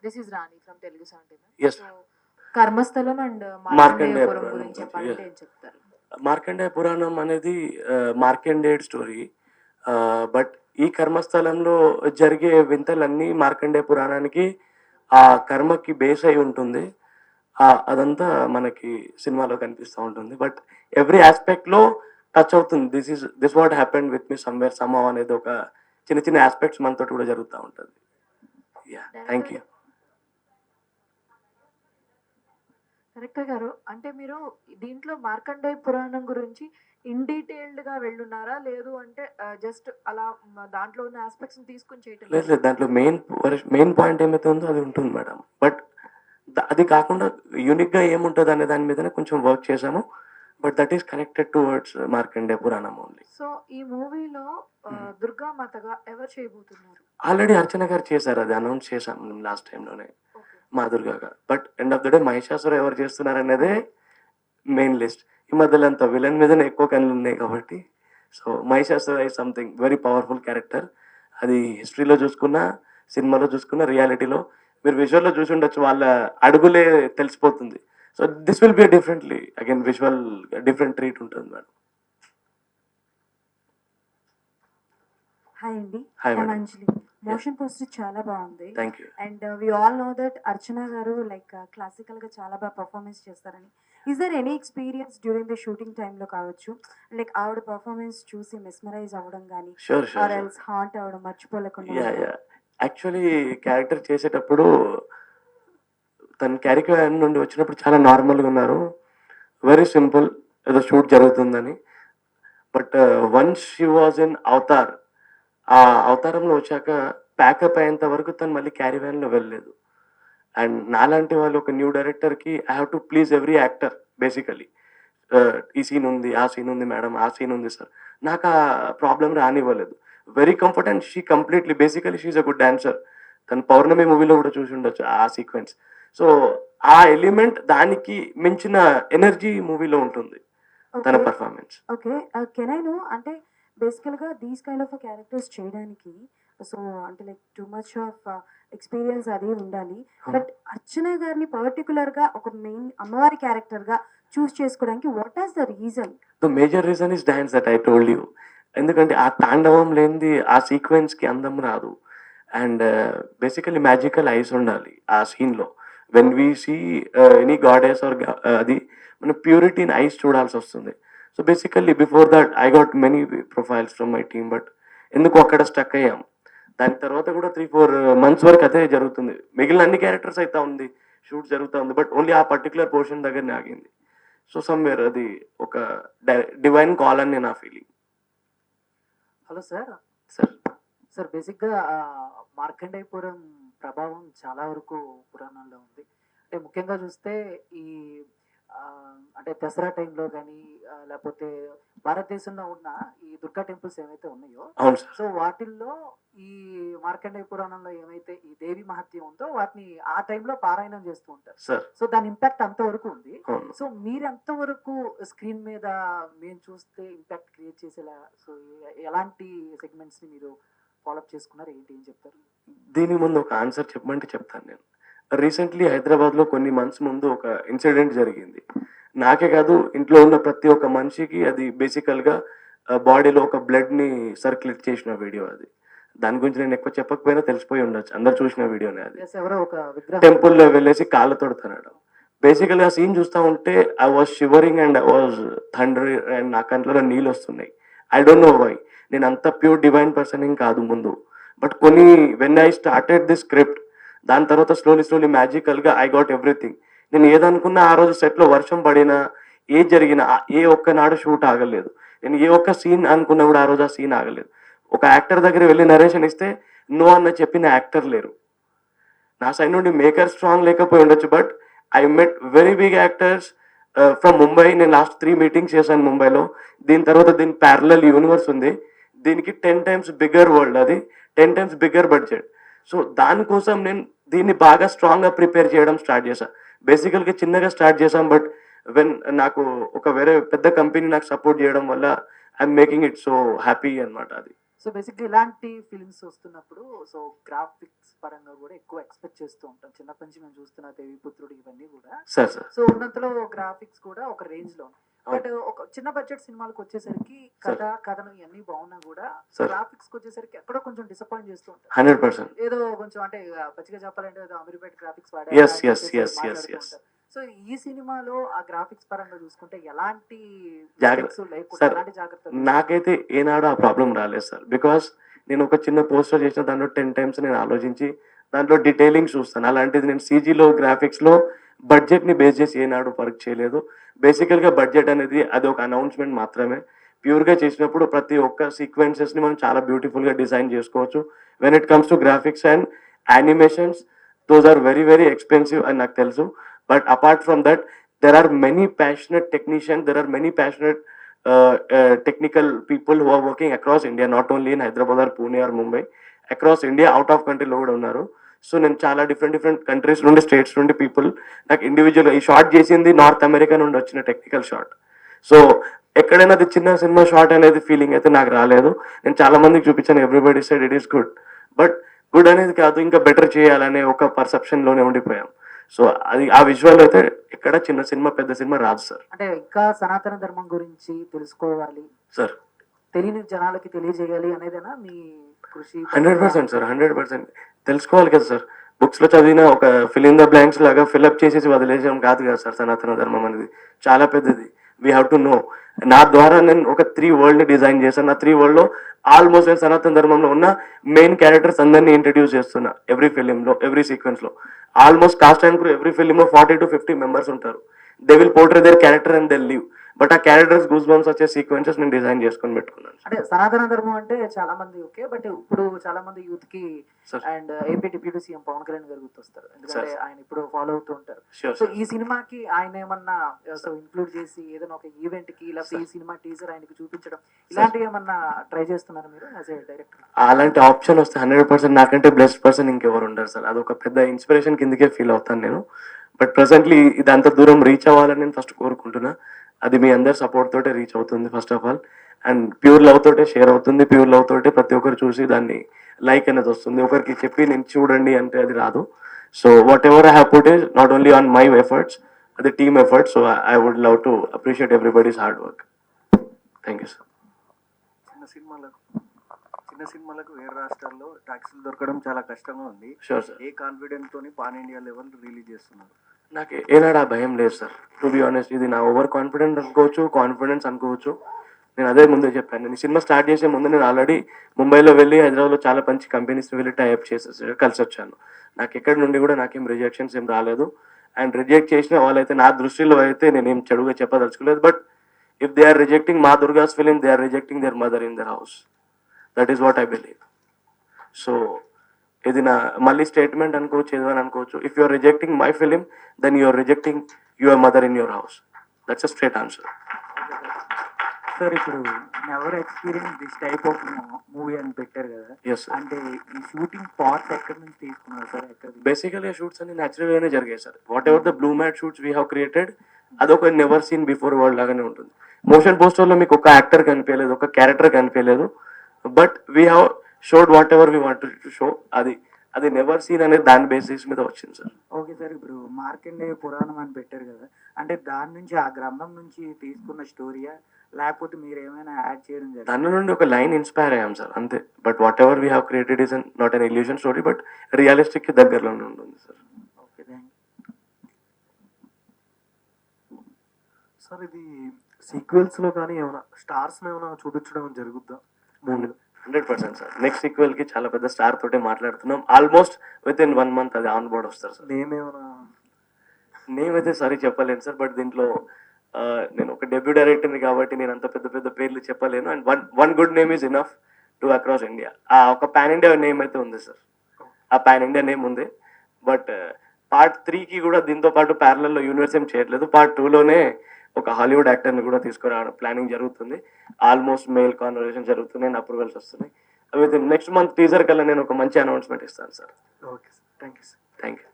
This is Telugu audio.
This is Rani from Telugu 79. Yes. So Karmasthalam and Markandeya Markandeyapuram పురాణం గురించి గురించి, చెప్పాలంటే ఏం చెప్తారు? మార్కండేయ పురాణం అనేది మార్కండేయుడి స్టోరీ. బట్ ఈ కర్మస్థలంలో జరిగే వింతలన్నీ మార్కండేయ పురాణానికి ఆ కర్మకి బేస్ అయి ఉంటుంది. అదంతా మనకి సినిమాలో కనిపిస్తూ ఉంటుంది. బట్ ఎవ్రీ ఆస్పెక్ట్లో టచ్ అవుతుంది. This what happened with me somewhere somehow అనేది ఒక చిన్న చిన్న ఆస్పెక్ట్స్ మనతో కూడా జరుగుతూ ఉంటుంది. Yeah, thank you. డైరెక్టర్ గారు, అంటే మీరు దీంట్లో మార్కండేయ పురాణం గురించి ఇన్ డీటెయిల్డ్ గా వెళ్ళున్నారా, లేదు అంటే జస్ట్ అలా దాంట్లో ఉన్న ఆస్పెక్ట్స్ తీసుకుని చేయటం? లేదు, దాంట్లో మెయిన్ పాయింట్ ఏమైతే ఉందో అది ఉంటుంది మేడం. బట్ అది కాకుండా యూనిక్గా ఏముంటుంది అనే దాని మీదనే కొంచెం వర్క్ చేశాము. But that is connected towards Markandeya Puranam only. So ఈ మూవీలో దుర్గామాతగా ఎవరు చేయబోతున్నారు? ఆల్రెడీ అర్చన గారు చేశారు, అది అనౌన్స్ చేశాము లాస్ట్ టైంలోనే మా దుర్గాగా. But end of the day Mahishasura ఎవరు చేస్తున్నారు అనేదే మెయిన్ లిస్ట్. ఈ మధ్యలో అంత విలన్ మీదనే ఎక్కువ కళ్ళు ఉన్నాయి కాబట్టి, so Mahishasura is something very powerful character. అది హిస్టరీలో చూసుకున్నా, సినిమాలో చూసుకున్నా, రియాలిటీలో మీరు విజువల్లో చూసి ఉండొచ్చు, వాళ్ళ అడుగులే తెలిసిపోతుంది. So this will be differently again visual different treat ఉంటుంది మేడం. హాయ్ అండి, hi madam. Anjali. Motion poster చాలా బాగుంది. Thank you. And we all know that Archana గారు లైక్ క్లాసికల్ గా చాలా బాగా పర్ఫార్మెన్స్ చేస్తారని. Is there any experience during the shooting టైంలో కావచ్చు, లైక్ ఆవిడ పర్ఫార్మెన్స్ చూసి మెస్మరైజ్ అవ్వడం కానీ, sure sure. Or else haunt అవ్వడం, మర్చిపోలేకుండా? యా, యాక్చువల్లీ క్యారెక్టర్ చేసేటప్పుడు తన క్యారెక్టర్ నుండి వచ్చినప్పుడు చాలా నార్మల్గా ఉన్నారు, వెరీ సింపుల్, ఏదో షూట్ జరుగుతుందని. But once she was in Avatar, ఆ అవతారంలో వచ్చాక ప్యాకప్ అయ్యేంత వరకు తను మళ్ళీ క్యారీ వ్యాన్లో వెళ్ళలేదు. అండ్ నాలాంటి వాళ్ళు ఒక న్యూ డైరెక్టర్కి I have to please every actor basically. ఈ సీన్ ఉంది, ఆ సీన్ ఉంది మేడం, ఆ సీన్ ఉంది సార్, నాకు ఆ ప్రాబ్లం రానివ్వలేదు. Very comfort. And she completely basically she a good dancer. తను పౌర్ణమి మూవీలో కూడా చూసి ఉండొచ్చు ఆ సీక్వెన్స్. సో ఆ ఎలిమెంట్, దానికి మించిన ఎనర్జీ మూవీలో ఉంటుంది తన performance. Okay, can I know, అంటే బేసికల్గా దీస్ కైండ్ ఆఫ్ క్యారెక్టర్స్ చేయడానికి సో అంటే like too much of experience అది ఉండాలి. బట్ అర్చన గారిని పర్టికులర్గా ఒక మెయిన్ అమ్మవారి క్యారెక్టర్గా చూస్ చేసుకోవడానికి what is the reason? The major reason is dance, that I told you. ఎందుకంటే ఆ తాండవం లేనిది ఆ సీక్వెన్స్కి అందం రాదు. అండ్ బేసికలీ మ్యాజికల్ ఐస్ ఉండాలి ఆ సీన్లో. When we see any goddess or అది మన ప్యూరిటీ ఇన్ ఐస్ చూడాల్సి వస్తుంది. So basically before that I got many profiles from my team, but ఎందుకు అక్కడ స్టక్ అయ్యాం. దాని తర్వాత కూడా 3-4 months వరకు అదే జరుగుతుంది. మిగిలిన అన్ని క్యారెక్టర్స్ అయితే ఉంది, షూట్ జరుగుతూ ఉంది, బట్ ఓన్లీ ఆ పర్టికులర్ పోర్షన్ దగ్గరనే ఆగింది. సో సమ్వేర్ అది ఒక డివైన్ కాల్ అని నా feeling. Hello sir. Sir sir బేసిక్గా మార్కండేయపురం ప్రభావం చాలా వరకు పురాణాల్లో ఉంది. అంటే ముఖ్యంగా చూస్తే ఈ అంటే దసరా టైంలో కానీ లేకపోతే భారతదేశంలో ఉన్న ఈ దుర్గా టెంపుల్స్ ఏవైతే ఉన్నాయో, అవును సార్. సో వాటిల్లో ఈ మార్కండేయ పురాణంలో ఏమైతే ఈ దేవి మహత్యం ఉందో వాటిని ఆ టైంలో పారాయణం చేస్తూ ఉంటారు సార్. సో దాని ఇంపాక్ట్ అంతవరకు ఉంది. అవును. సో మీరు ఎంతవరకు స్క్రీన్ మీద మేము చూస్తే ఇంపాక్ట్ క్రియేట్ చేసేలా, సో ఎలాంటి సెగ్మెంట్స్ ని మీరు ఫాలోఅప్ చేసుకున్నారు, ఏంటి ఏం చెప్తారు? దీని ముందు ఒక ఆన్సర్ చెప్పమంటే చెప్తాను నేను. రీసెంట్లీ హైదరాబాద్లో కొన్ని మంత్స్ ముందు ఒక ఇన్సిడెంట్ జరిగింది. నాకే కాదు, ఇంట్లో ఉన్న ప్రతి ఒక్క మనిషికి అది బేసికల్గా బాడీలో ఒక బ్లడ్ని సర్క్యులేట్ చేసిన వీడియో అది. దాని గురించి నేను ఎక్కువ చెప్పకపోయినా తెలిసిపోయి ఉండొచ్చు, అందరు చూసిన వీడియోనే అది. ఎవరో ఒక విగ్రహం టెంపుల్లో వెళ్ళేసి కాళ్ళ తొడుతున్నాడు. బేసికల్గా సీన్ చూస్తూ ఉంటే I was shivering and I was thunder, and నా కంట్లో నీళ్ళు వస్తున్నాయి. I don't know why. నేను అంత ప్యూర్ డివైన్ పర్సన్ ఏం కాదు ముందు, బట్ కొన్ని when I started the script, దాని తర్వాత స్లోలీ మ్యాజికల్గా ఐ గాట్ ఎవ్రీథింగ్. నేను ఏదనుకున్నా ఆ రోజు సెట్లో వర్షం పడినా, ఏ జరిగినా, ఏ ఒక్కనాడు షూట్ ఆగలేదు. నేను ఏ ఒక్క సీన్ అనుకున్నా కూడా ఆ రోజు ఆ సీన్ ఆగలేదు. ఒక యాక్టర్ దగ్గర వెళ్ళి నరేషన్ ఇస్తే నో అన్న చెప్పిన యాక్టర్ లేరు. నా సైడ్ నుండి మేకర్ స్ట్రాంగ్ లేకపోయి ఉండొచ్చు, but I met very big actors from Mumbai. నేను లాస్ట్ 3 meetings చేశాను ముంబైలో. దీని తర్వాత దీని ప్యారలల్ యూనివర్స్ ఉంది, దీనికి 10 times బిగ్గర్ వరల్డ్, అది 10 times బిగ్గర్ బడ్జెట్. సో దానికోసం నేను దీన్ని బాగా స్ట్రాంగ్గా ప్రిపేర్ చేయడం స్టార్ట్ చేశాను. బేసికల్గా చిన్నగా స్టార్ట్ చేశాం, బట్ వెన్ నాకు ఒక వేరే పెద్ద కంపెనీ నాకు సపోర్ట్ చేయడం వల్ల I'm making it so happy అనమాట అది. సో బేసిక్గా ఇలాంటి ఫిల్మ్స్ వస్తున్నప్పుడు సో గ్రాఫిక్స్ పరంగా కూడా ఎక్కువ ఎక్స్పెక్ట్ చేస్తూ ఉంటాం. చిన్నప్పటి నుంచి మేము చూస్తున్న దేవిపుత్రుడు ఇవన్నీ కూడా సార్ సార్ సో ఉన్నంతలో గ్రాఫిక్స్ కూడా ఒక రేంజ్ లో బట్ ఒక చిన్న బడ్జెట్ సినిమాలకు వచ్చేసరికి కథను ఇవన్నీ బాగున్నా కూడా Sir. గ్రాఫిక్స్ వచ్చేసరికి ఎక్కడో కొంచెం డిసప్పాయింట్ చేస్తూ ఉంటారు. 100%. ఏదో కొంచెం అంటే పచ్చిగా చెప్పాలంటే ఏదో అమీర్పేట్ గ్రాఫిక్స్ Yes. సో ఈ సినిమాలో ఆ గ్రాఫిక్స్ పరంగా చూసుకుంటే ఎలాంటి జాగ్రత్త- mistakes లేకుండా Sir, ఎలాంటి జాగ్రత్తలు నాకైతే ఏనాడు ఆ ప్రాబ్లం రాలేదు సార్. బికాస్ నేను ఒక చిన్న పోస్టర్ చేసిన దాంట్లో 10 టైమ్స్ నేను ఆలోచించి దాంట్లో డీటెయిలింగ్ చూస్తాను. అలాంటిది నేను సీజీలో గ్రాఫిక్స్లో బడ్జెట్ని బేస్ చేసి ఏనాడు వర్క్ చేయలేదు. బేసికల్గా బడ్జెట్ అనేది అది ఒక అనౌన్స్మెంట్ మాత్రమే. ప్యూర్గా చేసినప్పుడు ప్రతి ఒక్క సీక్వెన్సెస్ని మనం చాలా బ్యూటిఫుల్గా డిజైన్ చేసుకోవచ్చు. When it comes to graphics and animations those are very very expensive అని నాకు తెలుసు. But apart from that there are many passionate technicians, there are many passionate technical people who are working across India, not only in Hyderabad or Pune or Mumbai, across India, out of country లో కూడా ఉన్నారు. సో నేను చాలా డిఫరెంట్ కంట్రీస్ నుండి స్టేట్స్ నుండి పీపుల్ నాకు ఇండివిజువల్ ఈ షార్ట్ చేసింది నార్త్ అమెరికా నుండి వచ్చిన టెక్నికల్ షార్ట్. సో ఎక్కడైనా అది చిన్న సినిమా షార్ట్ అనేది ఫీలింగ్ అయితే నాకు రాలేదు. నేను చాలా మందికి చూపించాను, everybody side it is good, but good అనేది కాదు ఇంకా బెటర్ చేయాలనే ఒక పర్సెప్షన్లోనే ఉండిపోయాం. సో అది ఆ విజువల్ అయితే ఎక్కడ చిన్న సినిమా పెద్ద సినిమా రాదు సార్. అంటే ఇంకా సనాతన ధర్మం గురించి తెలుసుకోవాలి, సార్ తెలియని జనాలకి తెలియజేయాలి అనేదేనా మీ కృషి? 100% సార్, 100% తెలుసుకోవాలి కదా సార్. బుక్స్లో చదివిన ఒక ఫిల్ ఇన్ ద బ్లాంక్స్ లాగా ఫిల్అప్ చేసేసి వదిలేసాం కాదు కదా సార్. సనాతన ధర్మం అనేది చాలా పెద్దది. We have to know. నా ద్వారా నేను ఒక 3 వరల్డ్ని డిజైన్ చేశాను. నా 3 వరల్డ్లో ఆల్మోస్ట్ నేను సనాతన ధర్మంలో ఉన్న మెయిన్ క్యారెక్టర్స్ అందరినీ ఇంట్రడ్యూస్ చేస్తున్నా. ఎవ్రీ ఫిలింలో, ఎవ్రీ సీక్వెన్స్లో almost cast and crew every ఫిలింలో 40 to 50 మెంబర్స్ ఉంటారు. They will portray their character and they leave. But ఆ క్యారెక్టర్స్ గూస్ బంప్స్ వచ్చే సీక్వెన్సెస్ నేను డిజైన్ చేసుకొని పెట్టుకున్నాను. అంటే సనాతన ధర్మం అంటే చాలా మంది ఓకే, బట్ ఇప్పుడు చాలా మంది యూత్ కి Sir. And AP deputy CM Pawan Kalyan గారు గుర్తొస్తారు, ఎందుకంటే Sir. ఆయన ఇప్పుడు ఫాలో అవుతూ ఉంటారు. Sure, so sir. ఈ సినిమాకి ఆయన ఏమన్నా ఇంక్లూడ్ చేసి ఏదైనా ఒక ఈవెంట్ కి లేకపోతే ఈ Sir. సినిమా టీజర్ ఆయనకి చూపించడం ఇలాంటివి ఏమన్నా ట్రై చేస్తున్నారు మీరు యాజ్ ఏ డైరెక్టర్? అలాంటి ఆప్షన్ వస్తే 100% నాకంటే బెస్ట్ పర్సన్ ఇంకెవరు ఉండరు సార్. అదొక పెద్ద ఇన్స్పిరేషన్ కిందకే ఫీల్ అవుతాను నేను. బట్ ప్రెసెంట్లీ ఇది అంత దూరం రీచ్ అవ్వాలని నేను ఫస్ట్ కోరుకుంటున్నా. అది మీ అందరి సపోర్ట్ తోటే రీచ్ అవుతుంది first of all. And pure love తోటే షేర్ అవుతుంది. ప్యూర్ లవ్ తోటే ప్రతి ఒక్కరు చూసి దాన్ని లైక్ అనేది వస్తుంది. ఒకరికి చెప్పి నేను చూడండి అంటే అది రాదు. So whatever I have put is not only on my efforts, అది team efforts. So I would love to appreciate everybody's hard work. Thank you sir. చిన్న సినిమాలకు వేరే రాష్ట్రాల్లో ట్యాక్సీలు దొరకడం చాలా కష్టంగా ఉంది. Sure sir. ఏ కాన్ఫిడెంట్ తోని పాన్ ఇండియా లెవెల్ రిలీజ్ చేస్తున్నారు? నాకు ఏనాడు ఆ భయం లేదు సార్. టు బి ఆనెస్ట్, ఇది నా ఓవర్ కాన్ఫిడెంట్ అనుకోవచ్చు, కాన్ఫిడెన్స్ అనుకోవచ్చు. నేను అదే ముందే చెప్పాను. నేను సినిమా స్టార్ట్ చేసే ముందు నేను ఆల్రెడీ ముంబైలో వెళ్ళి హైదరాబాద్లో చాలా మంచి కంపెనీస్ వెళ్ళి టైఅప్ చేసేసి కలిసి వచ్చాను. నాకు ఎక్కడి నుండి కూడా నాకేం రిజెక్షన్స్ ఏం రాలేదు. అండ్ రిజెక్ట్ చేసిన వాళ్ళైతే నా దృష్టిలో అయితే నేనేం చెడుగా చెప్పదలుచుకోలేదు. But if they are rejecting మా Durga's film, they are rejecting their mother in their house. That is what I believe. So ఇది నా మళ్ళీ స్టేట్మెంట్ అనుకోవచ్చు, ఏదని అనుకోవచ్చు. If you are rejecting my film, then you are rejecting your mother in your house. That's a straight answer. Sir, ఇప్పుడు never experience this type of movie అని పెట్టారు కదా, Yes, sir. అంటే ఈ షూటింగ్ పార్ట్ ఎక్కడి నుంచి తీసుకున్నారు సార్? ఎక్కడ బేసికల్గా షూట్స్ అన్ని న్యాచురల్గానే జరిగాయి sir. Whatever the blue mat shoots we have created, అదొక నెవర్ సీన్ బిఫోర్ వరల్డ్ లాగానే ఉంటుంది. మోషన్ పోస్టర్లో మీకు ఒక యాక్టర్ కనిపించలేదు, ఒక క్యారెక్టర్ కనిపించలేదు. But we have showed what ever we want to show. అది నెవర్ సీన్ అనేది దాని బేసిస్ మీద వచ్చింది సార్. ఓకే సార్, ఇప్పుడు మార్కండేయ పురాణం అని పెట్టారు కదా, అంటే దాని నుంచి ఆ గ్రంథం నుంచి తీసుకున్న స్టోరీయా లేకపోతే మీరు ఏమైనా యాడ్ చేయడం జరిగింది? దాని నుండి ఒక లైన్ ఇన్స్పైర్ అయ్యాం సార్, అంతే. But what ever we have created is not an illusion story, but realistic దగ్గరలోనే ఉంటుంది sir. Okay, thank you. Sir, ఇది సీక్వెల్స్లో కానీ ఏమైనా స్టార్స్ని ఏమైనా చూపించడం జరుగుద్దా మూవీలో? 100% సార్. నెక్స్ట్ సీక్వెల్కి చాలా పెద్ద స్టార్ తోటే మాట్లాడుతున్నాం. ఆల్మోస్ట్ విత్ ఇన్ 1 month అది ఆన్ బోర్డ్ వస్తారు సార్. నేమ్ ఏమైనా? నేమైతే సరే చెప్పలేను సార్. బట్ దీంట్లో నేను ఒక డెబ్యూ డైరెక్టర్ని కాబట్టి నేను అంత పెద్ద పెద్ద పేర్లు చెప్పలేను. And one good name is enough to across India. ఒక పాన్ ఇండియా నేమ్ అయితే ఉంది సార్. ఆ పాన్ ఇండియా నేమ్ ఉంది. బట్ పార్ట్ 3కి కూడా దీంతో పాటు ప్యారలల్లో యూనివర్స్ ఏం చేయట్లేదు. పార్ట్ 2లోనే ఒక హాలీవుడ్ యాక్టర్ని కూడా తీసుకురావడం ప్లానింగ్ జరుగుతుంది. ఆల్మోస్ట్ మెయిల్ కాన్వర్సేషన్ జరుగుతున్నాయి, అప్రూవల్స్ వస్తున్నాయి. విత్ నెక్స్ట్ మంత్ టీజర్ కల్లా నేను ఒక మంచి అనౌన్స్మెంట్ ఇస్తాను sir. Okay sir, thank you sir. Thank you.